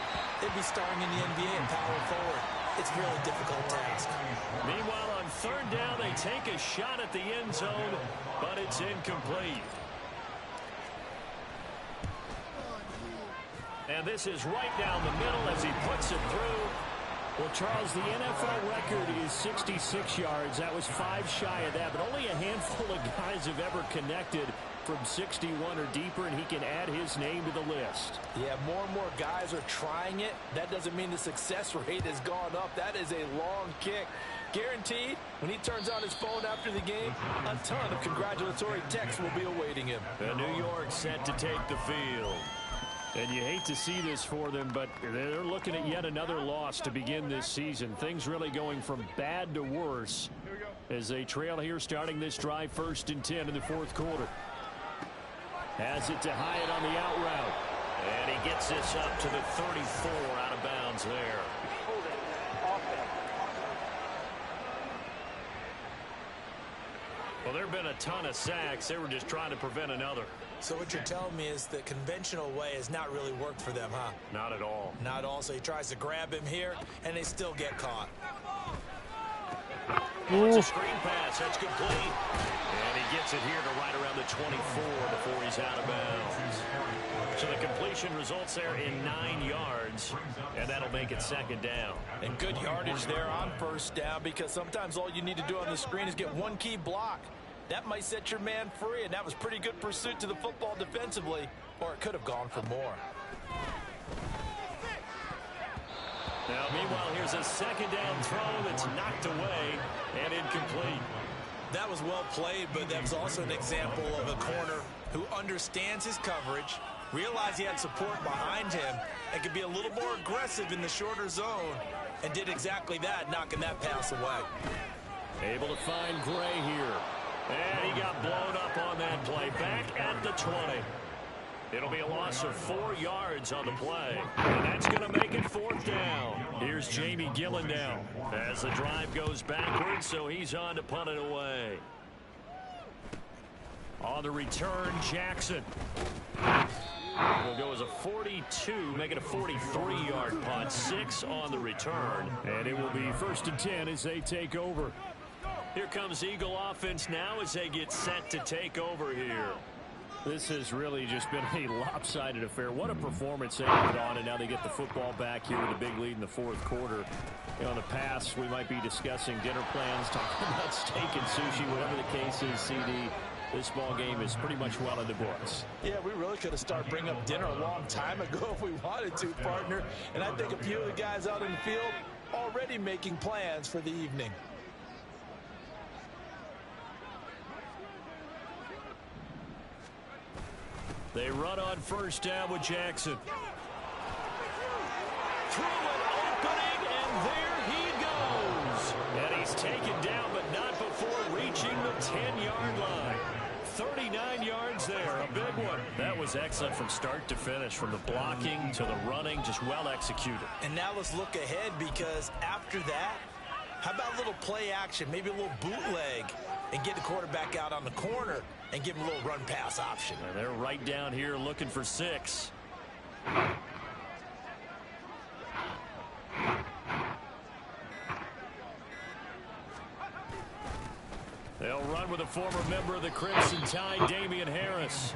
they'd be starring in the NBA and powering forward. It's a really difficult task.
Meanwhile, on third down, they take a shot at the end zone, but it's incomplete. And this is right down the middle as he puts it through.
Well, Charles, the NFL record is 66 yards. That was 5 shy of that, but only a handful of guys have ever connected from 61 or deeper, and he can add his name to the list.
Yeah, more and more guys are trying it. That doesn't mean the success rate has gone up. That is a long kick. Guaranteed, when he turns on his phone after the game, a ton of congratulatory texts will be awaiting him.
And New York set to take the field.
And you hate to see this for them, but they're looking at yet another loss to begin this season. Things really going from bad to worse as they trail here starting this drive 1st and 10 in the fourth quarter. Has it to Hyatt on the out route.
And he gets this up to the 34 out of bounds there. Well, there have been a ton of sacks. They were just trying to prevent another.
So what you're telling me is the conventional way has not really worked for them, huh?
Not at all.
Not at all. So he tries to grab him here, and they still get caught.
It's a screen pass. That's complete. And he gets it here to right around the 24 before he's out of bounds. So the completion results there in 9 yards, and that'll make it second down.
And good yardage there on first down because sometimes all you need to do on the screen is get one key block. That might set your man free, and that was pretty good pursuit to the football defensively, or it could have gone for more.
Now, meanwhile, here's a second down throw that's knocked away and incomplete.
That was well played, but that was also an example of a corner who understands his coverage, realized he had support behind him, and could be a little more aggressive in the shorter zone, and did exactly that, knocking that pass away.
Able to find Gray here.
And he got blown up on that play. Back at the 20. It'll be a loss of 4 yards on the play. And that's going to make it fourth down. Here's Jamie Gillen now as the drive goes backwards, so he's on to punt it away. On the return, Jackson. Will go as a 42, make it a 43-yard punt. 6 on the return.
And it will be 1st and 10 as they take over.
Here comes Eagle offense now as they get set to take over here.
This has really just been a lopsided affair. What a performance they put on, and now they get the football back here with a big lead in the fourth quarter. You know, in the past, we might be discussing dinner plans, talking about steak and sushi, whatever the case is, CD. This ball game is pretty much well in the books.
Yeah, we really could have started bringing up dinner a long time ago if we wanted to, partner. And I think a few of the guys out in the field already making plans for the evening.
They run on first down with Jackson. Through an opening, and there he goes. And he's taken down, but not before reaching the 10-yard line. 39 yards there, a big one. That was excellent from start to finish, from the blocking to the running, just well executed.
And now let's look ahead, because after that, how about a little play action, maybe a little bootleg, and get the quarterback out on the corner and give him a little run-pass option.
And they're right down here looking for 6. They'll run with a former member of the Crimson Tide, Damian Harris.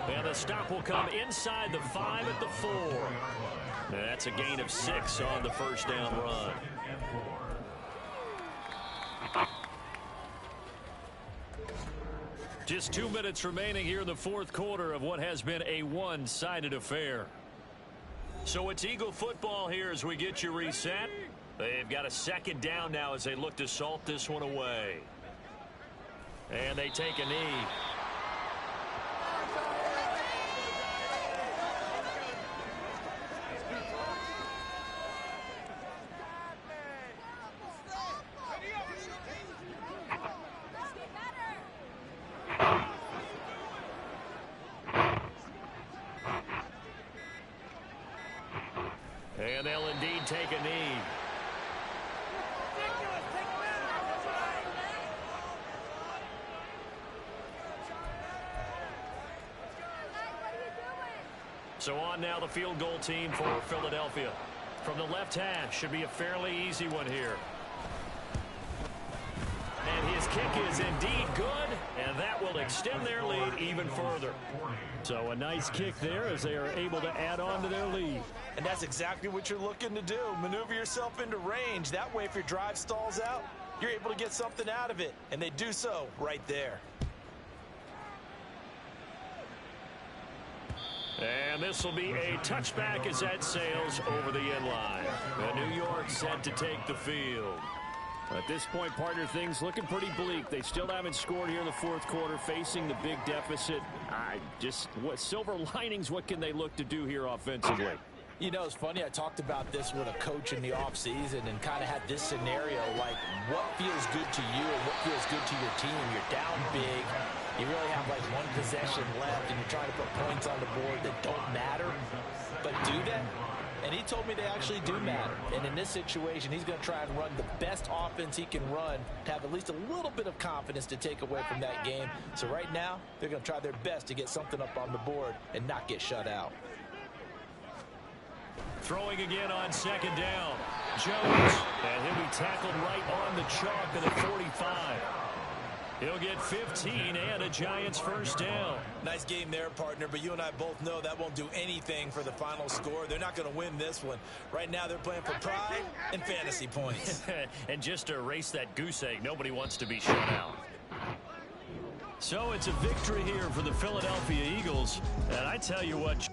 And the stop will come inside the 5 at the 4. And that's a gain of 6 on the first down run. Just 2 minutes remaining here in the fourth quarter of what has been a one-sided affair. So it's Eagle football here as we get you reset. They've got a second down now as they look to salt this one away. And they take a knee. And they'll indeed take a knee. So on now the field goal team for Philadelphia. From the left hash, should be a fairly easy one here. And his kick is indeed good, and that will extend their lead even further. So a nice kick there as they are able to add on to their lead.
And that's exactly what you're looking to do. Maneuver yourself into range. That way, if your drive stalls out, you're able to get something out of it. And they do so right there.
And this will be a touchback as that sails over the end line. And New York set to take the field. At this point, partner, things looking pretty bleak. They still haven't scored here in the fourth quarter, facing the big deficit. What silver linings, what can they look to do here offensively?
You know, it's funny, I talked about this with a coach in the offseason and kind of had this scenario, like what feels good to you and what feels good to your team. You're down big. You really have like one possession left, and you're trying to put points on the board that don't matter. But do that? And he told me they actually do matter. And in this situation, he's going to try and run the best offense he can run to have at least a little bit of confidence to take away from that game. So right now, they're going to try their best to get something up on the board and not get shut out.
Throwing again on second down. Jones. And he'll be tackled right on the chalk at the 45. He'll get 15 and a Giants first down.
Nice game there, partner, but you and I both know that won't do anything for the final score. They're not going to win this one. Right now, they're playing for pride and fantasy points.
And just to erase that goose egg, nobody wants to be shut out. So it's a victory here for the Philadelphia Eagles. And I tell you what...